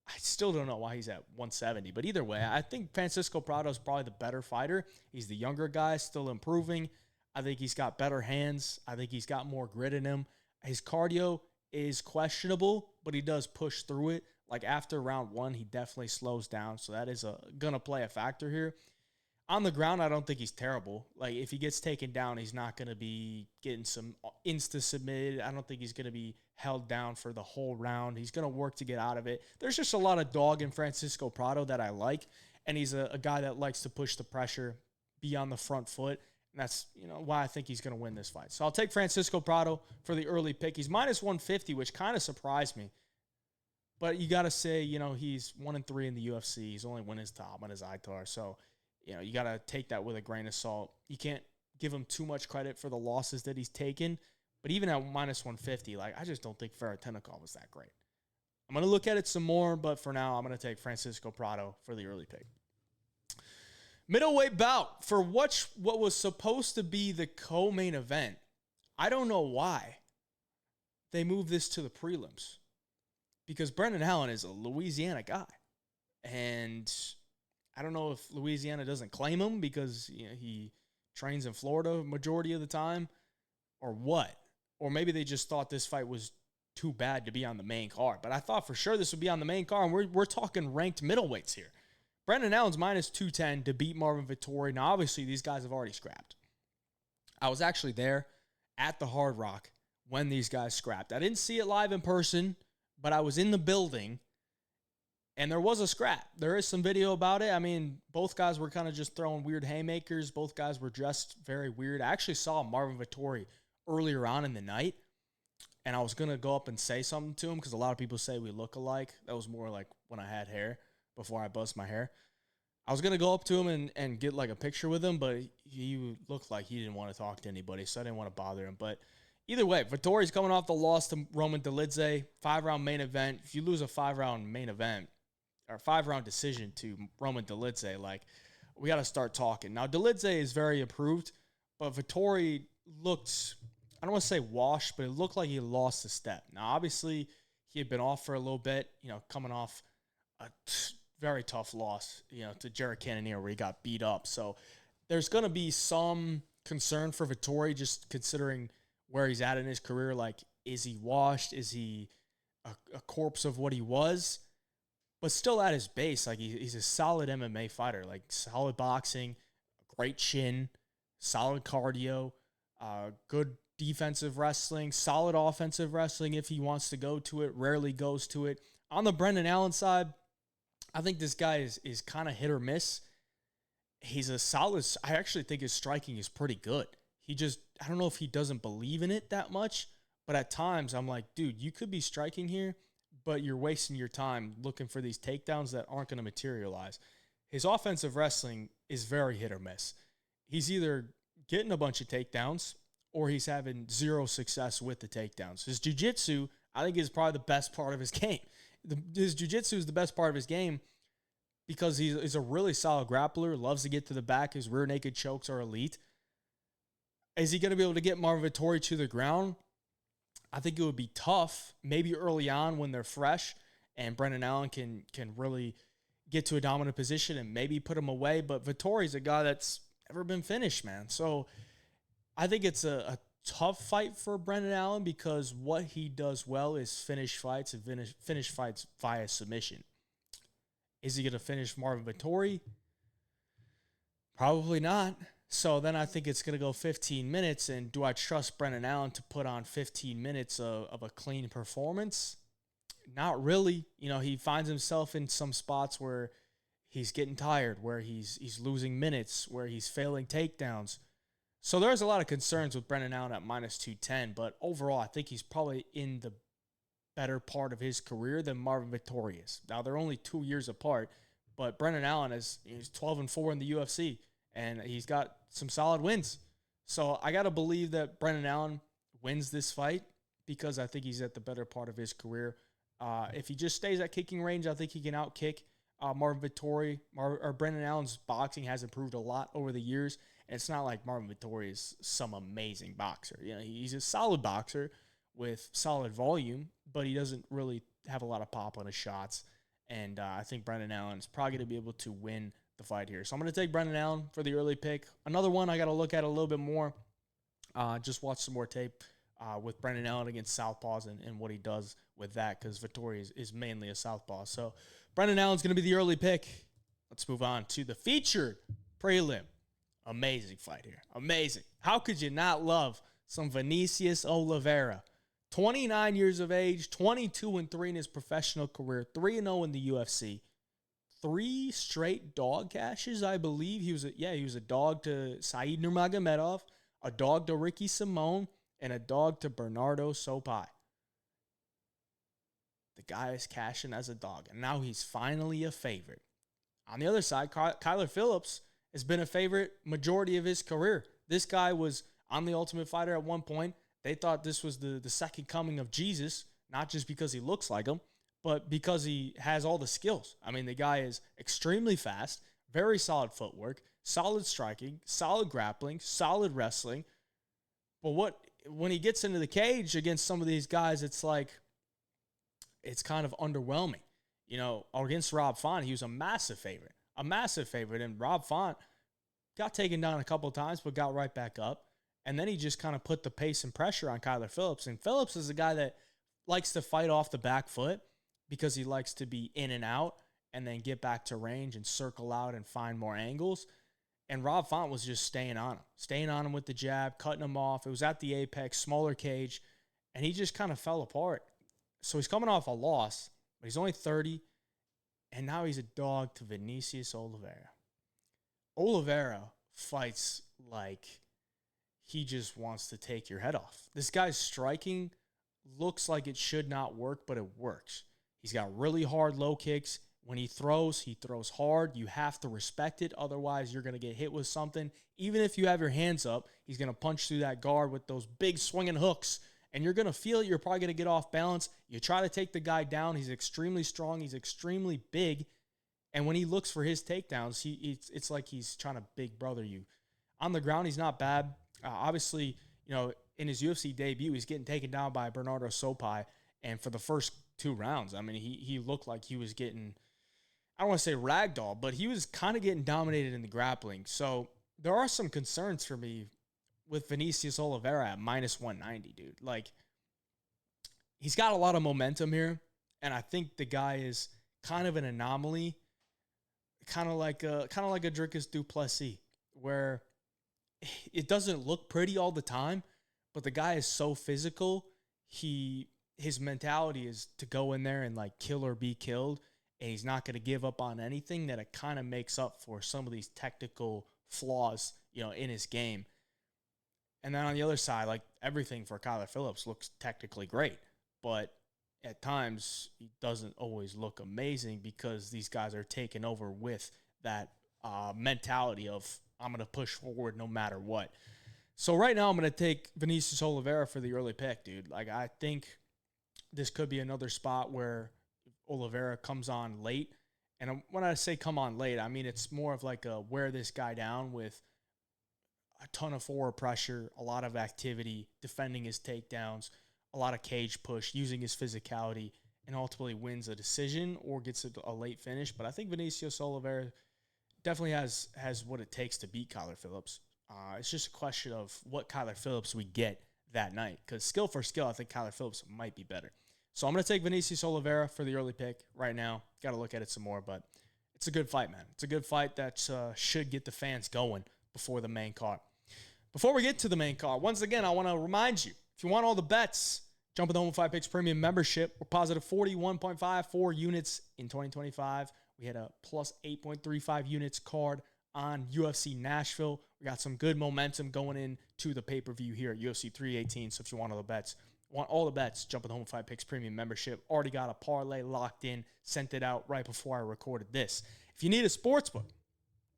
A: I still don't know why he's at 170, but either way, I think Francisco Prado is probably the better fighter. He's the younger guy, still improving. I think he's got better hands. I think he's got more grit in him. His cardio is questionable, but he does push through it. Like, after round 1, he definitely slows down, so that is going to play a factor here. On the ground, I don't think he's terrible. Like, if he gets taken down, he's not going to be getting some insta-submitted. I don't think he's going to be held down for the whole round. He's going to work to get out of it. There's just a lot of dog in Francisco Prado that I like, and he's a guy that likes to push the pressure, be on the front foot, and that's why I think he's going to win this fight. So I'll take Francisco Prado for the early pick. He's minus 150, which kind of surprised me. But you got to say, he's 1-3 in the UFC. He's only won his top on his ITAR, so you got to take that with a grain of salt. You can't give him too much credit for the losses that he's taken. But even at minus 150, I just don't think Veretennikov was that great. I'm going to look at it some more, but for now, I'm going to take Francisco Prado for the early pick. Middleweight bout for what was supposed to be the co-main event. I don't know why they moved this to the prelims. Because Brendan Allen is a Louisiana guy. And I don't know if Louisiana doesn't claim him because he trains in Florida majority of the time or what. Or maybe they just thought this fight was too bad to be on the main card. But I thought for sure this would be on the main card, and we're talking ranked middleweights here. Brendan Allen's minus 210 to beat Marvin Vettori. Now, obviously, these guys have already scrapped. I was actually there at the Hard Rock when these guys scrapped. I didn't see it live in person, but I was in the building, and there was a scrap. There is some video about it. I mean, both guys were kind of just throwing weird haymakers. Both guys were dressed very weird. I actually saw Marvin Vettori earlier on in the night, and I was going to go up and say something to him because a lot of people say we look alike. That was more like when I had hair, before I buzzed my hair. I was going to go up to him and get like a picture with him, but he looked like he didn't want to talk to anybody, so I didn't want to bother him. But either way, Vettori's coming off the loss to Roman Dolidze, 5-round main event. If you lose a 5-round main event, or 5-round decision to Roman Dolidze, we got to start talking. Now, Dolidze is very improved, but Vettori looked, I don't want to say washed, but it looked like he lost a step. Now, obviously, he had been off for a little bit, coming off a very tough loss, to Jared Cannonier where he got beat up. So there's going to be some concern for Vettori just considering where he's at in his career. Like, is he washed? Is he a corpse of what he was? But still at his base, he's a solid MMA fighter, solid boxing, great chin, solid cardio, good defensive wrestling, solid offensive wrestling if he wants to go to it, rarely goes to it. On the Brendan Allen side, I think this guy is kind of hit or miss. He's a solid, I actually think his striking is pretty good. I don't know if he doesn't believe in it that much, but at times I'm like, dude, you could be striking here, but you're wasting your time looking for these takedowns that aren't going to materialize. His offensive wrestling is very hit or miss. He's either getting a bunch of takedowns or he's having zero success with the takedowns. His jiu-jitsu, I think, is probably the best part of his game. His jiu-jitsu is the best part of his game because he's a really solid grappler, loves to get to the back. His rear naked chokes are elite. Is he going to be able to get Marvin Vettori to the ground? I think it would be tough, maybe early on when they're fresh and Brendan Allen can really get to a dominant position and maybe put him away. But Vettori's a guy that's never been finished, man. So I think it's a tough fight for Brendan Allen because what he does well is finish fights and finish fights via submission. Is he going to finish Marvin Vettori? Probably not. So then I think it's going to go 15 minutes, and do I trust Brendan Allen to put on 15 minutes of a clean performance? Not really. He finds himself in some spots where he's getting tired, where he's losing minutes, where he's failing takedowns. So there's a lot of concerns with Brendan Allen at minus 210, but overall, I think he's probably in the better part of his career than Marvin Vettori is. Now, they're only 2 years apart, but Brendan Allen he's 12-4 in the UFC, and he's got some solid wins. So I got to believe that Brendan Allen wins this fight because I think he's at the better part of his career. If he just stays at kicking range, I think he can outkick Marvin Vettori. Brendan Allen's boxing has improved a lot over the years, and it's not like Marvin Vettori is some amazing boxer. You know, he's a solid boxer with solid volume, but he doesn't really have a lot of pop on his shots. And I think Brendan Allen is probably going to be able to win the fight here. So I'm going to take Brendan Allen for the early pick. Another one I got to look at a little bit more. Just watch some more tape with Brendan Allen against southpaws and what he does with that, because Vettori is mainly a southpaw. So Brendan Allen's going to be the early pick. Let's move on to the featured prelim. Amazing fight here. Amazing. How could you not love some Vinicius Oliveira? 29 years of age, 22-3 in his professional career, 3-0 in the UFC. 3 straight dog cashes, I believe. He was a dog to Said Nurmagomedov, a dog to Ricky Simon, and a dog to Bernardo Sopai. The guy is cashing as a dog, and now he's finally a favorite. On the other side, Kyler Phillips has been a favorite majority of his career. This guy was on The Ultimate Fighter at one point. They thought this was the second coming of Jesus, not just because he looks like him, but because he has all the skills. I mean, the guy is extremely fast, very solid footwork, solid striking, solid grappling, solid wrestling. But when he gets into the cage against some of these guys, it's kind of underwhelming. You know, against Rob Font, he was a massive favorite. And Rob Font got taken down a couple of times, but got right back up. And then he just kind of put the pace and pressure on Kyler Phillips. And Phillips is a guy that likes to fight off the back foot because he likes to be in and out and then get back to range and circle out and find more angles. And Rob Font was just staying on him with the jab, cutting him off. It was at the apex, smaller cage, and he just kind of fell apart. So he's coming off a loss, but he's only 30, and now he's a dog to Vinicius Oliveira. Oliveira fights like he just wants to take your head off. This guy's striking looks like it should not work, but it works. He's got really hard low kicks. When he throws hard. You have to respect it. Otherwise, you're going to get hit with something. Even if you have your hands up, he's going to punch through that guard with those big swinging hooks, and you're going to feel it. You're probably going to get off balance. You try to take the guy down. He's extremely strong. He's extremely big. And when he looks for his takedowns, it's like he's trying to big brother you. On the ground, he's not bad. Obviously, you know, in his UFC debut, he's getting taken down by Bernardo Sopai. And for the first 2 rounds, I mean, he looked like he was getting, I don't want to say ragdoll, but he was kind of getting dominated in the grappling. So there are some concerns for me with Vinicius Oliveira at minus 190, dude. Like, he's got a lot of momentum here, and I think the guy is kind of an anomaly, kind of like a Dricus du Plessis, where it doesn't look pretty all the time, but the guy is so physical. His mentality is to go in there and like kill or be killed, and he's not going to give up on anything. That it kind of makes up for some of these technical flaws, you know, in his game. And then on the other side, like, everything for Kyler Phillips looks technically great, but at times he doesn't always look amazing because these guys are taken over with that mentality of I'm going to push forward no matter what. So right now I'm going to take Vinicius Oliveira for the early pick, dude. Like, I think this could be another spot where Oliveira comes on late. And when I say come on late, I mean it's more of like a wear this guy down with a ton of forward pressure, a lot of activity, defending his takedowns, a lot of cage push, using his physicality, and ultimately wins a decision or gets a late finish. But I think Vinicius Oliveira definitely has what it takes to beat Kyler Phillips. It's just a question of what Kyler Phillips we get that night, because skill for skill, I think Kyler Phillips might be better. So I'm going to take Vinicius Oliveira for the early pick right now. Got to look at it some more, but it's a good fight, man. It's a good fight that should get the fans going before the main card. Before we get to the main card, once again, I want to remind you, if you want all the bets, jump in the Home 5 Picks Premium membership. We're positive 41.54 units in 2025. We had a plus 8.35 units card on UFC Nashville. We got some good momentum going into the pay-per-view here at UFC 318. So if you want all the bets, jump on the Home Fight Picks Premium membership. Already got a parlay locked in, sent it out right before I recorded this. If you need a sportsbook,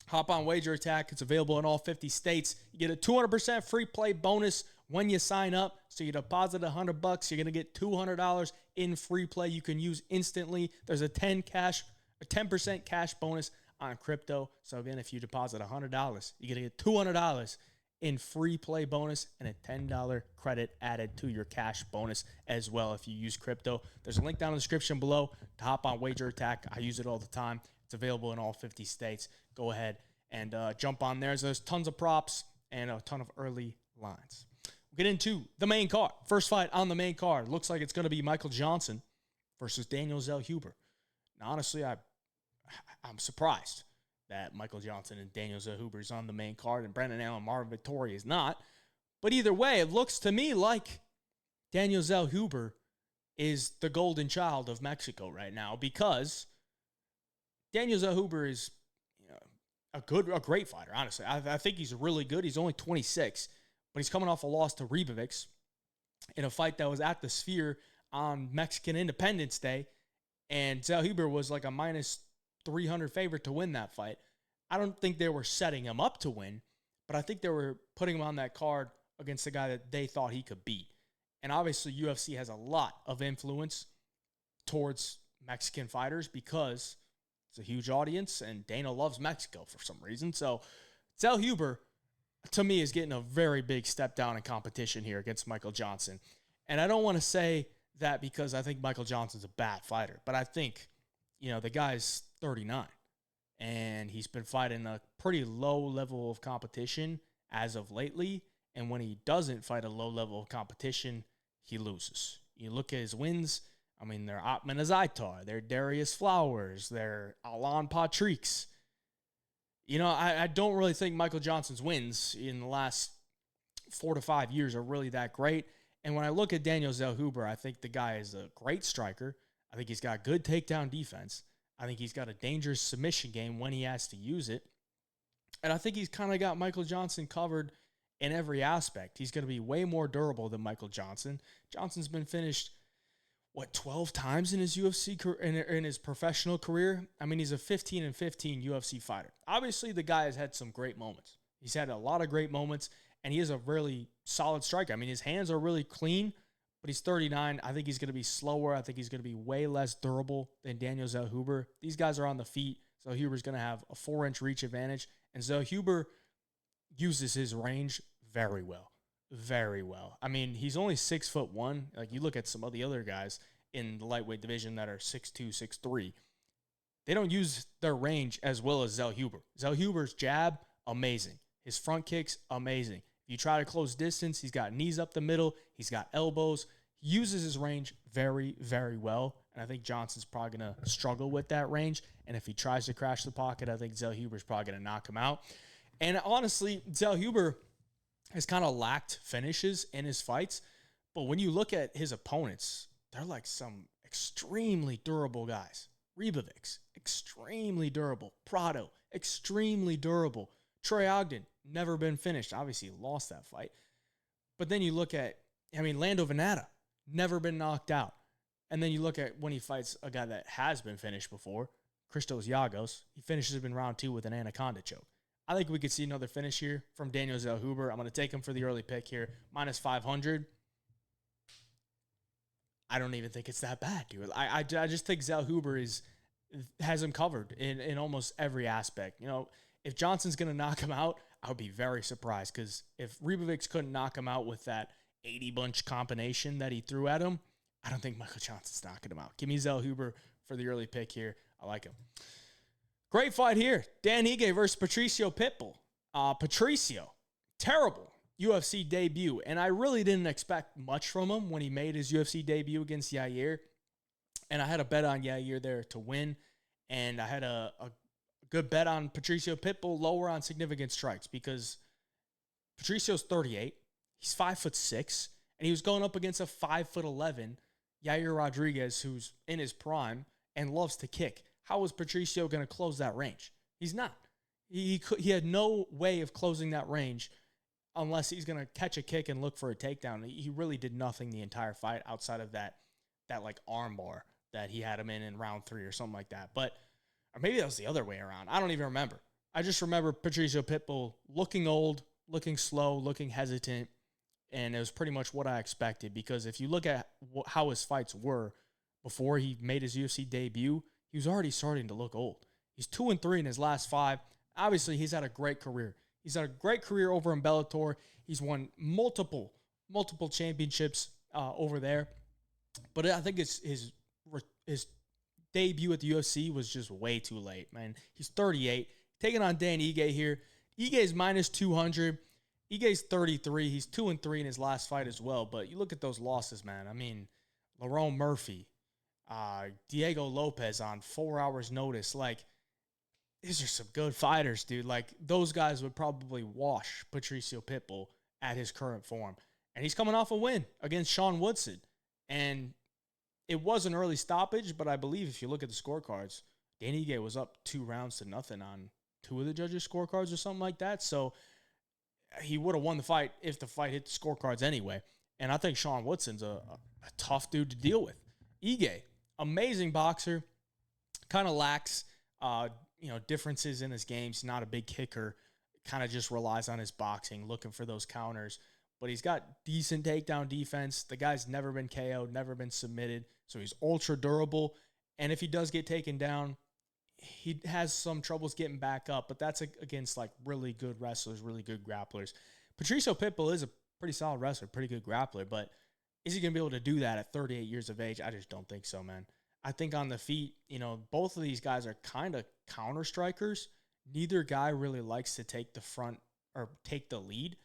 A: hop on Wager Attack. It's available in all 50 states. You get a 200% free play bonus when you sign up. So you deposit $100, you're going to get $200 in free play you can use instantly. There's a 10% cash bonus on crypto. So again, if you deposit $100, you're going to get $200 in free play bonus and a $10 credit added to your cash bonus as well if you use crypto. There's a link down in the description below to hop on Wager Attack. I use it all the time. It's available in all 50 states. Go ahead and jump on there. There's tons of props and a ton of early lines. We'll get into the main card. First fight on the main card. Looks like it's going to be Michael Johnson versus Daniel Zellhuber. Now, honestly, I'm surprised that Michael Johnson and Daniel Zellhuber is on the main card and Brendan Allen, Marvin Vettori is not. But either way, it looks to me like Daniel Zellhuber is the golden child of Mexico right now because Daniel Zellhuber is a great fighter, honestly. I think he's really good. He's only 26, but he's coming off a loss to Ribovics in a fight that was at the Sphere on Mexican Independence Day, and Zellhuber was like a minus 300 favorite to win that fight. I don't think they were setting him up to win, but I think they were putting him on that card against the guy that they thought he could beat. And obviously UFC has a lot of influence towards Mexican fighters because it's a huge audience and Dana loves Mexico for some reason. So Zellhuber, to me, is getting a very big step down in competition here against Michael Johnson. And I don't want to say that because I think Michael Johnson's a bad fighter, but I think, the guy's 39 and he's been fighting a pretty low level of competition as of lately. And when he doesn't fight a low level of competition, he loses. You look at his wins. I mean, they're Otman Azaitar, they're Darius Flowers, they're Alan Patriks. I don't really think Michael Johnson's wins in the last 4 to 5 years are really that great. And when I look at Daniel Zellhuber, I think the guy is a great striker. I think he's got good takedown defense. I think he's got a dangerous submission game when he has to use it. And I think he's kind of got Michael Johnson covered in every aspect. He's going to be way more durable than Michael Johnson. Johnson's been finished 12 times in his UFC in his professional career? I mean, he's a 15-15 UFC fighter. Obviously, the guy has had some great moments. He's had a lot of great moments, and he is a really solid striker. I mean, his hands are really clean, but he's 39. I think he's going to be slower. I think he's going to be way less durable than Daniel Zellhuber. These guys are on the feet. Zellhuber's going to have a 4-inch reach advantage, and Zellhuber uses his range very well. Very well. I mean, he's only 6'1". Like, you look at some of the other guys in the lightweight division that are 6'2", 6'3". They don't use their range as well as Zellhuber. Zellhuber's jab, amazing. His front kicks, amazing. If you try to close distance, he's got knees up the middle. He's got elbows. He uses his range very, very well. And I think Johnson's probably going to struggle with that range. And if he tries to crash the pocket, I think Zellhuber's probably going to knock him out. And honestly, Zellhuber has kind of lacked finishes in his fights. But when you look at his opponents, they're like some extremely durable guys. Ribovics, extremely durable. Prado, extremely durable. Troy Ogden, never been finished. Obviously, lost that fight. But then you look at, Lando Venata, never been knocked out. And then you look at when he fights a guy that has been finished before, Christos Giagos, he finishes him in round 2 with an anaconda choke. I think we could see another finish here from Daniel Zellhuber. I'm going to take him for the early pick here, minus 500. I don't even think it's that bad, dude. I just think Zellhuber has him covered in almost every aspect. If Johnson's going to knock him out, I would be very surprised because if Ribovics couldn't knock him out with that 80-bunch combination that he threw at him, I don't think Michael Johnson's knocking him out. Give me Zellhuber for the early pick here. I like him. Great fight here. Dan Ige versus Patricio Pitbull. Patricio, terrible UFC debut. And I really didn't expect much from him when he made his UFC debut against Yair. And I had a bet on Yair there to win. And I had a good bet on Patricio Pitbull, lower on significant strikes, because Patricio's 38. He's 5'6", and he was going up against a 5'11" Yair Rodriguez, who's in his prime and loves to kick. how was Patricio going to close that range? He's not. He had no way of closing that range unless he's going to catch a kick and look for a takedown. He really did nothing the entire fight outside of that like arm bar that he had him in round 3 or something like that. But or maybe that was the other way around. I don't even remember. I just remember Patricio Pitbull looking old, looking slow, looking hesitant, and it was pretty much what I expected, because if you look at how his fights were before he made his UFC debut, he was already starting to look old. He's 2-3 in his last 5. Obviously, he's had a great career. He's had a great career over in Bellator. He's won multiple championships over there. But I think his debut at the UFC was just way too late, man. He's 38, taking on Dan Ige here. Ige's minus 200. Ige's 33. He's 2-3 in his last fight as well. But you look at those losses, man. I mean, Lerone Murphy, Diego Lopez on 4 hours notice. Like, these are some good fighters, dude. Like, those guys would probably wash Patricio Pitbull at his current form. And he's coming off a win against Sean Woodson. And it was an early stoppage, but I believe if you look at the scorecards, Dan Ige was up 2-0 on 2 of the judges' scorecards or something like that. So he would have won the fight if the fight hit the scorecards anyway. And I think Sean Woodson's a tough dude to deal with. Ige, amazing boxer, kind of lacks differences in his game. He's not a big kicker, kind of just relies on his boxing, looking for those counters. But he's got decent takedown defense. The guy's never been KO'd, never been submitted, so he's ultra durable. And if he does get taken down, he has some troubles getting back up, but that's against like really good wrestlers, really good grapplers. Patricio Pitbull is a pretty solid wrestler, pretty good grappler, but is he going to be able to do that at 38 years of age? I just don't think so, man. I think on the feet, both of these guys are kind of counter strikers. Neither guy really likes to take the front or take the lead.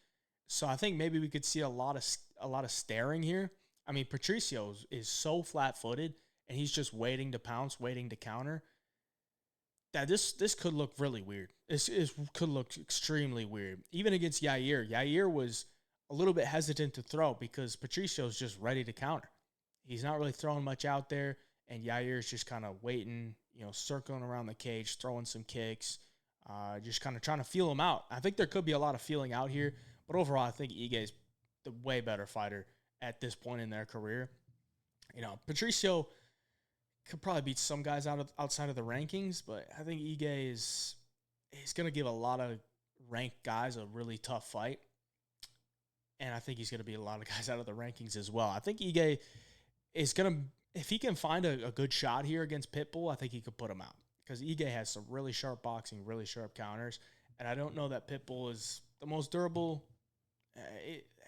A: So I think maybe we could see a lot of staring here. I mean, Patricio is so flat-footed, and he's just waiting to pounce, waiting to counter, that this could look really weird. This could look extremely weird. Even against Yair. Yair was a little bit hesitant to throw because Patricio's just ready to counter. He's not really throwing much out there, and Yair's just kind of waiting, circling around the cage, throwing some kicks, just kind of trying to feel him out. I think there could be a lot of feeling out here, but overall, I think Ige's the way better fighter at this point in their career. Patricio could probably beat some guys outside of the rankings, but I think Ige is going to give a lot of ranked guys a really tough fight. And I think he's going to beat a lot of guys out of the rankings as well. I think Ige is going to, if he can find a good shot here against Pitbull, I think he could put him out. Because Ige has some really sharp boxing, really sharp counters. And I don't know that Pitbull is the most durable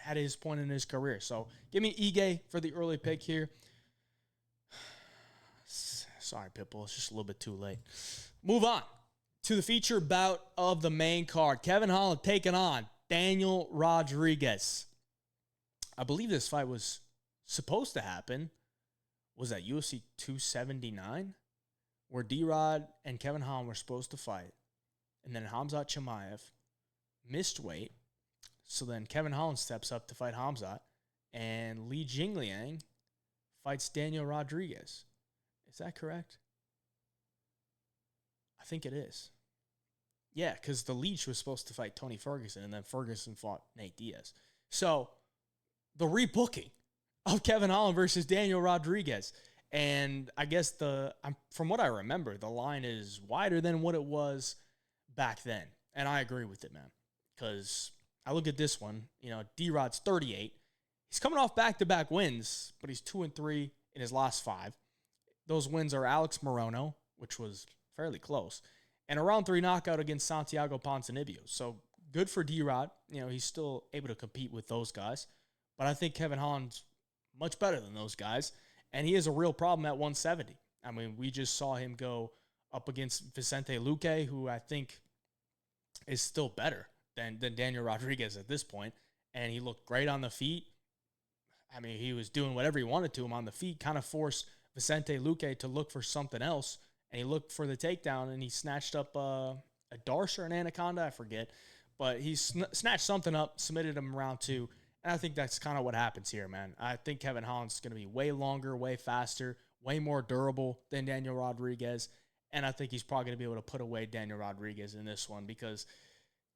A: at his point in his career. So give me Ige for the early pick here. Sorry, Pitbull. It's just a little bit too late. Move on to the featured bout of the main card. Kevin Holland taking on Daniel Rodriguez. I believe this fight was supposed to happen. Was that UFC 279? Where D-Rod and Kevin Holland were supposed to fight. And then Khamzat Chimaev missed weight. So then Kevin Holland steps up to fight Khamzat. And Li Jingliang fights Daniel Rodriguez. Is that correct? I think it is. Yeah, because the Leech was supposed to fight Tony Ferguson, and then Ferguson fought Nate Diaz. So the rebooking of Kevin Holland versus Daniel Rodriguez. And I guess from what I remember, the line is wider than what it was back then. And I agree with it, man. Because I look at this one, D-Rod's 38. He's coming off back-to-back wins, but he's 2-3 in his last 5. Those wins are Alex Morono, which was fairly close, and a round 3 knockout against Santiago Ponzinibbio. So good for D-Rod. He's still able to compete with those guys. But I think Kevin Holland's much better than those guys, and he is a real problem at 170. I mean, we just saw him go up against Vicente Luque, who I think is still better than Daniel Rodriguez at this point, and he looked great on the feet. I mean, he was doing whatever he wanted to him on the feet, kind of forced Vicente Luque to look for something else, and he looked for the takedown, and he snatched up a Darce or an Anaconda, I forget, but he snatched something up, submitted him round 2, and I think that's kind of what happens here, man. I think Kevin Holland's going to be way longer, way faster, way more durable than Daniel Rodriguez, And I think he's probably going to be able to put away Daniel Rodriguez in this one because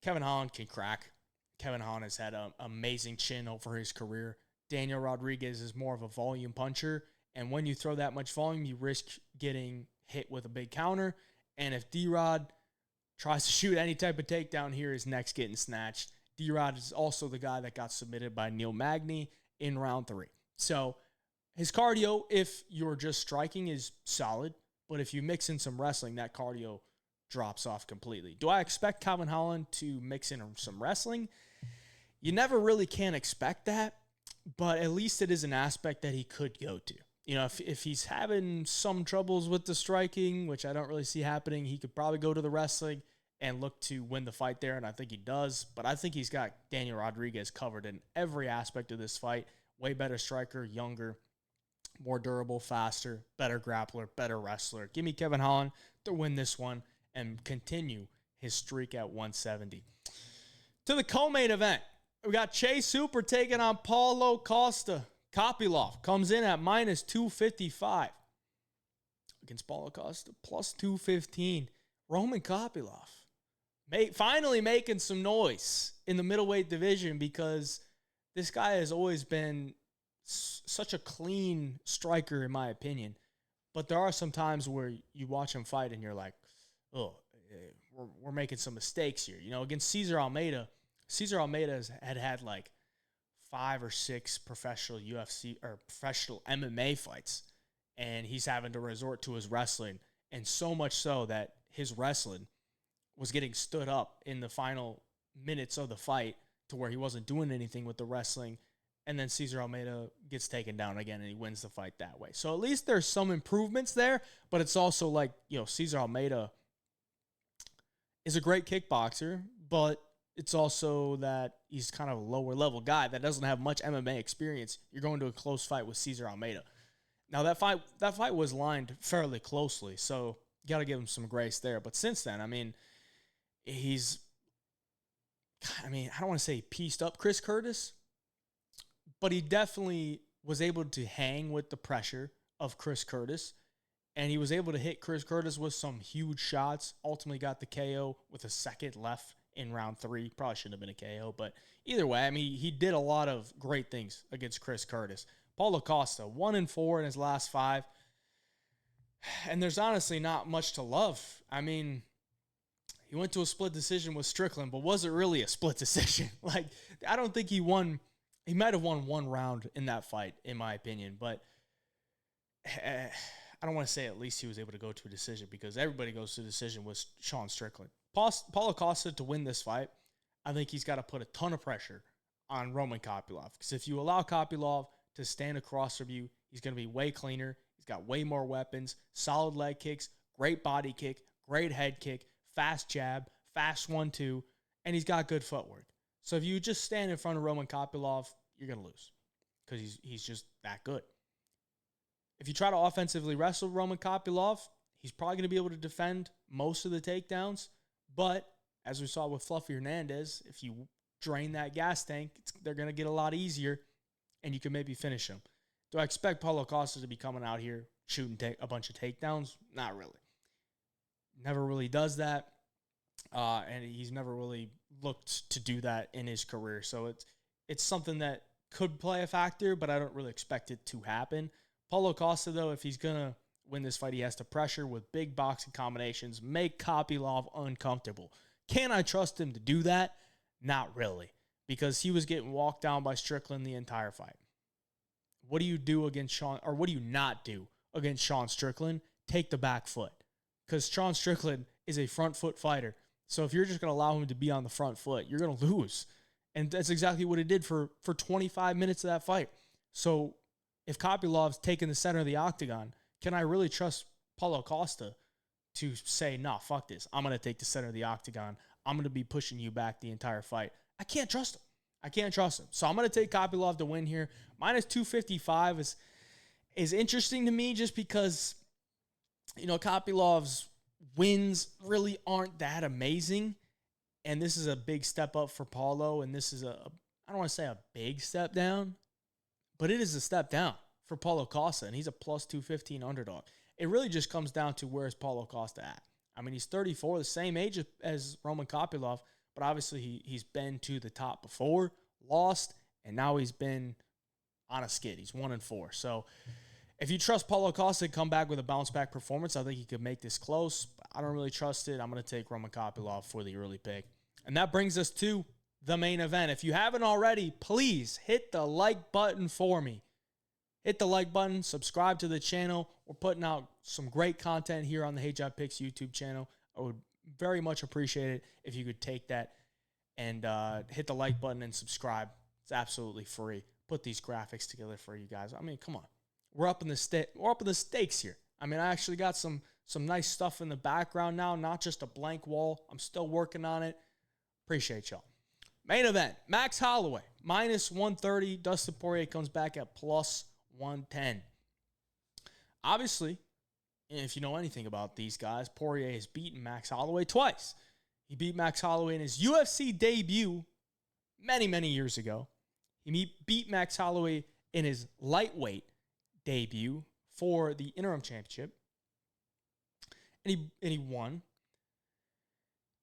A: Kevin Holland can crack. Kevin Holland has had an amazing chin over his career. Daniel Rodriguez is more of a volume puncher. And when you throw that much volume, you risk getting hit with a big counter. And if D-Rod tries to shoot any type of takedown here, his neck's getting snatched. D-Rod is also the guy that got submitted by Neil Magny in round 3. So his cardio, if you're just striking, is solid. But if you mix in some wrestling, that cardio drops off completely. Do I expect Kevin Holland to mix in some wrestling? You never really can expect that, but at least it is an aspect that he could go to. You know, if he's having some troubles with the striking, which I don't really see happening, he could probably go to the wrestling and look to win the fight there, and I think he does. But I think he's got Daniel Rodriguez covered in every aspect of this fight. Way better striker, younger, more durable, faster, better grappler, better wrestler. Give me Kevin Holland to win this one and continue his streak at 170. To the co-main event, we got Chase Hooper taking on Paulo Costa. Kopylov comes in at minus 255 against Paulo Costa, plus 215. Roman Kopylov finally making some noise in the middleweight division because this guy has always been such a clean striker, in my opinion. But there are some times where you watch him fight and you're like, oh, we're making some mistakes here. You know, against Cesar Almeida had like 5 or 6 professional UFC or professional MMA fights, and he's having to resort to his wrestling, and so much so that his wrestling was getting stood up in the final minutes of the fight to where he wasn't doing anything with the wrestling, and then Cesar Almeida gets taken down again, and he wins the fight that way. So at least there's some improvements there, but it's also like, you know, Cesar Almeida is a great kickboxer, but it's also that he's kind of a lower level guy that doesn't have much MMA experience. You're going to a close fight with Cesar Almeida. Now that fight was lined fairly closely, so you got to give him some grace there. But since then, I don't want to say he pieced up Chris Curtis, but he definitely was able to hang with the pressure of Chris Curtis, and he was able to hit Chris Curtis with some huge shots. Ultimately got the KO with a second left in round 3. Probably shouldn't have been a KO, but either way, I mean, he did a lot of great things against Chris Curtis. Paulo Costa, 1-4 in his last 5. And there's honestly not much to love. I mean, he went to a split decision with Strickland, but was it really a split decision? Like, I don't think he won. He might have won 1 round in that fight, in my opinion, but I don't want to say at least he was able to go to a decision because everybody goes to a decision with Sean Strickland. Paulo Costa to win this fight, I think he's got to put a ton of pressure on Roman Kopylov. Because if you allow Kopylov to stand across from you, he's going to be way cleaner. He's got way more weapons, solid leg kicks, great body kick, great head kick, fast jab, fast 1-2, and he's got good footwork. So if you just stand in front of Roman Kopylov, you're going to lose because he's just that good. If you try to offensively wrestle Roman Kopylov, he's probably going to be able to defend most of the takedowns. But as we saw with Fluffy Hernandez, if you drain that gas tank, they're going to get a lot easier, and you can maybe finish them. Do I expect Paulo Costa to be coming out here shooting a bunch of takedowns? Not really. Never really does that, and he's never really looked to do that in his career. So it's something that could play a factor, but I don't really expect it to happen. Paulo Costa, though, if he's going to win this fight, he has to pressure with big boxing combinations, make Kopylov uncomfortable. Can I trust him to do that? Not really, because he was getting walked down by Strickland the entire fight. What do you do against Sean, or what do you not do against Sean Strickland? Take the back foot, because Sean Strickland is a front foot fighter. So if you're just going to allow him to be on the front foot, you're going to lose. And that's exactly what he did for 25 minutes of that fight. So if Kopylov's taking the center of the octagon, can I really trust Paulo Costa to say, nah, fuck this. I'm going to take the center of the octagon. I'm going to be pushing you back the entire fight. I can't trust him. So I'm going to take Kopylov to win here. Minus 255 is interesting to me just because, you know, Kopylov's wins really aren't that amazing. And this is a big step up for Paulo. And this is I don't want to say a big step down, but it is a step down for Paulo Costa, and he's a plus 215 underdog. it really just comes down to where's Paulo Costa at. I mean, he's 34, the same age as Roman Kopylov, but obviously he's been to the top before, lost, and now he's been on a skid. He's 1-4. So if you trust Paulo Costa to come back with a bounce-back performance, I think he could make this close. But I don't really trust it. I'm going to take Roman Kopylov for the early pick. And that brings us to the main event. If you haven't already, please hit the like button for me. Hit the like button, subscribe to the channel. We're putting out some great content here on the Hey Job Picks YouTube channel. I would very much appreciate it if you could take that and hit the like button and subscribe. It's absolutely free. Put these graphics together for you guys. I mean, come on. We're up in the stakes here. I mean, I actually got some nice stuff in the background now, not just a blank wall. I'm still working on it. Appreciate y'all. Main event, Max Holloway, -130. Dustin Poirier comes back at +110. Obviously, if you know anything about these guys, Poirier has beaten Max Holloway twice. He beat Max Holloway in his UFC debut many, many years ago. He beat Max Holloway in his lightweight debut for the interim championship. And he won.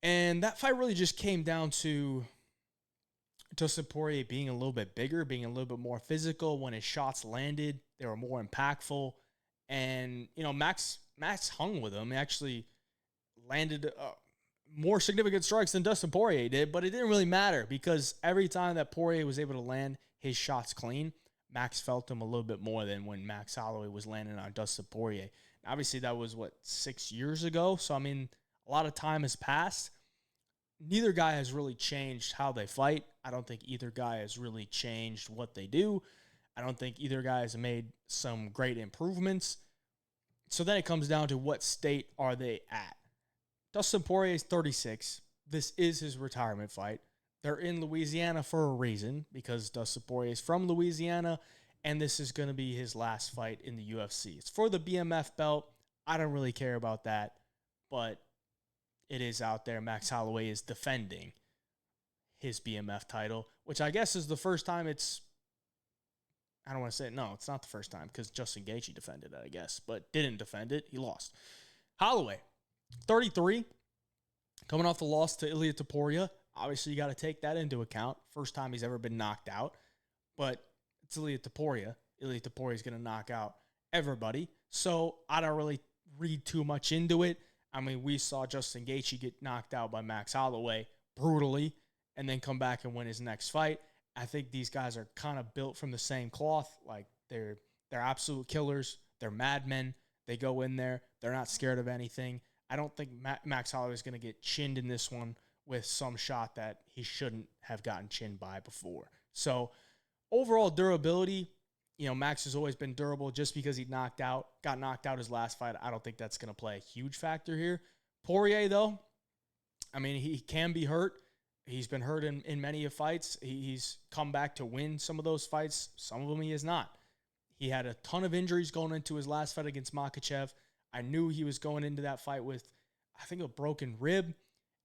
A: And that fight really just came down to Dustin Poirier being a little bit bigger, being a little bit more physical. When his shots landed, they were more impactful. And, you know, Max hung with him. He actually landed more significant strikes than Dustin Poirier did, but it didn't really matter because every time that Poirier was able to land his shots clean, Max felt him a little bit more than when Max Holloway was landing on Dustin Poirier. Obviously, that was, 6 years ago? So, I mean, a lot of time has passed. Neither guy has really changed how they fight. I don't think either guy has really changed what they do. I don't think either guy has made some great improvements. So then it comes down to what state are they at. Dustin Poirier is 36. This is his retirement fight. They're in Louisiana for a reason because Dustin Poirier is from Louisiana, and this is going to be his last fight in the UFC. It's for the BMF belt. I don't really care about that, but it is out there. Max Holloway is defending his BMF title, which I guess is the first time I don't want to say it. No, it's not the first time because Justin Gaethje defended it, I guess, but didn't defend it. He lost. Holloway, 33, coming off the loss to Ilia Topuria. Obviously, you got to take that into account. First time he's ever been knocked out, but it's Ilia Topuria. Ilia Topuria is going to knock out everybody, so I don't really read too much into it. I mean, we saw Justin Gaethje get knocked out by Max Holloway brutally and then come back and win his next fight. I think these guys are kind of built from the same cloth. Like, they're absolute killers. They're madmen. They go in there. They're not scared of anything. I don't think Max Holloway is going to get chinned in this one with some shot that he shouldn't have gotten chinned by before. So, overall durability, you know, Max has always been durable. Just because he got knocked out his last fight, I don't think that's going to play a huge factor here. Poirier, though, I mean, he can be hurt. He's been hurt in many fights. He's come back to win some of those fights. Some of them he has not. He had a ton of injuries going into his last fight against Makhachev. I knew he was going into that fight with, I think, a broken rib,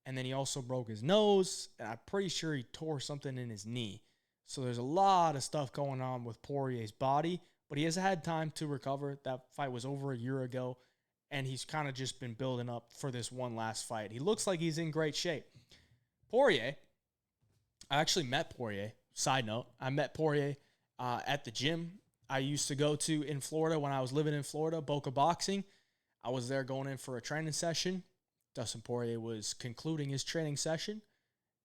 A: and then he also broke his nose, and I'm pretty sure he tore something in his knee. So there's a lot of stuff going on with Poirier's body, but he has had time to recover. That fight was over a year ago, and he's kind of just been building up for this one last fight. He looks like he's in great shape. Poirier, I actually met Poirier. Side note, I met Poirier at the gym I used to go to in Florida when I was living in Florida, Boca Boxing. I was there going in for a training session. Dustin Poirier was concluding his training session,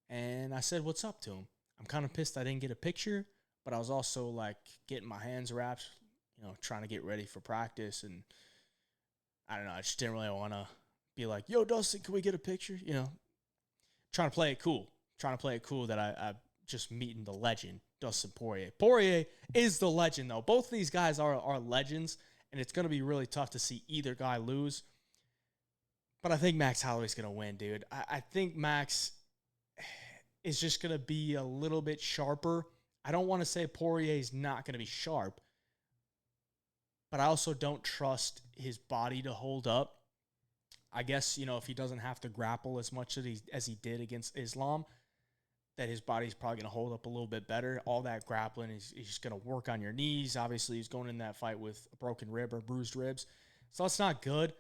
A: and I said, "What's up?" to him. I'm kind of pissed I didn't get a picture, but I was also like getting my hands wrapped, you know, trying to get ready for practice, and I don't know, I just didn't really want to be like, "Yo, Dustin, can we get a picture?" You know, trying to play it cool that I'm just meeting the legend, Dustin Poirier. Poirier is the legend, though. Both of these guys are legends, and it's going to be really tough to see either guy lose. But I think Max Holloway's going to win, dude. I think Max is just going to be a little bit sharper. I don't want to say Poirier's not going to be sharp, but I also don't trust his body to hold up. I guess, you know, if he doesn't have to grapple as much as he did against Islam, that his body's probably going to hold up a little bit better. All that grappling, he's just going to work on your knees. Obviously, he's going in that fight with a broken rib or bruised ribs. So that's not good.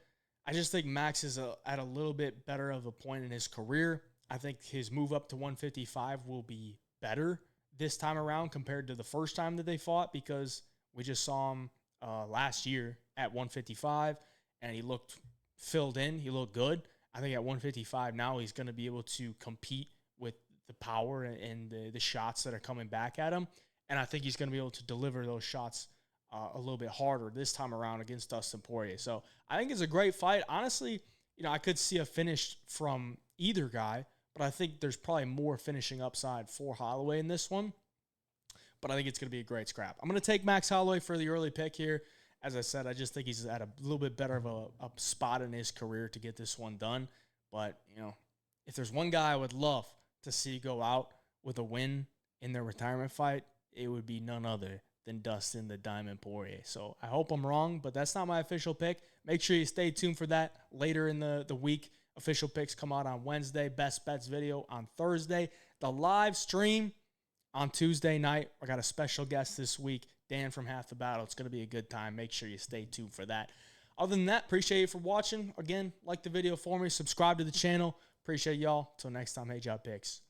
A: I just think Max is at a little bit better of a point in his career. I think his move up to 155 will be better this time around compared to the first time that they fought, because we just saw him last year at 155, and he looked filled in. He looked good. I think at 155 now he's going to be able to compete with the power and the shots that are coming back at him. And I think he's going to be able to deliver those shots a little bit harder this time around against Dustin Poirier. So I think it's a great fight. Honestly, I could see a finish from either guy, but I think there's probably more finishing upside for Holloway in this one. But I think it's going to be a great scrap. I'm going to take Max Holloway for the early pick here. As I said, I just think he's at a little bit better of a spot in his career to get this one done. But, if there's one guy I would love to see go out with a win in their retirement fight, it would be none other than Dustin the Diamond Poirier. So I hope I'm wrong, but that's not my official pick. Make sure you stay tuned for that later in the week. Official picks come out on Wednesday. Best bets video on Thursday. The live stream on Tuesday night. I got a special guest this week, Dan from Half the Battle. It's going to be a good time. Make sure you stay tuned for that. Other than that, appreciate you for watching. Again, like the video for me. Subscribe to the channel. Appreciate y'all. Till next time, hey, job picks.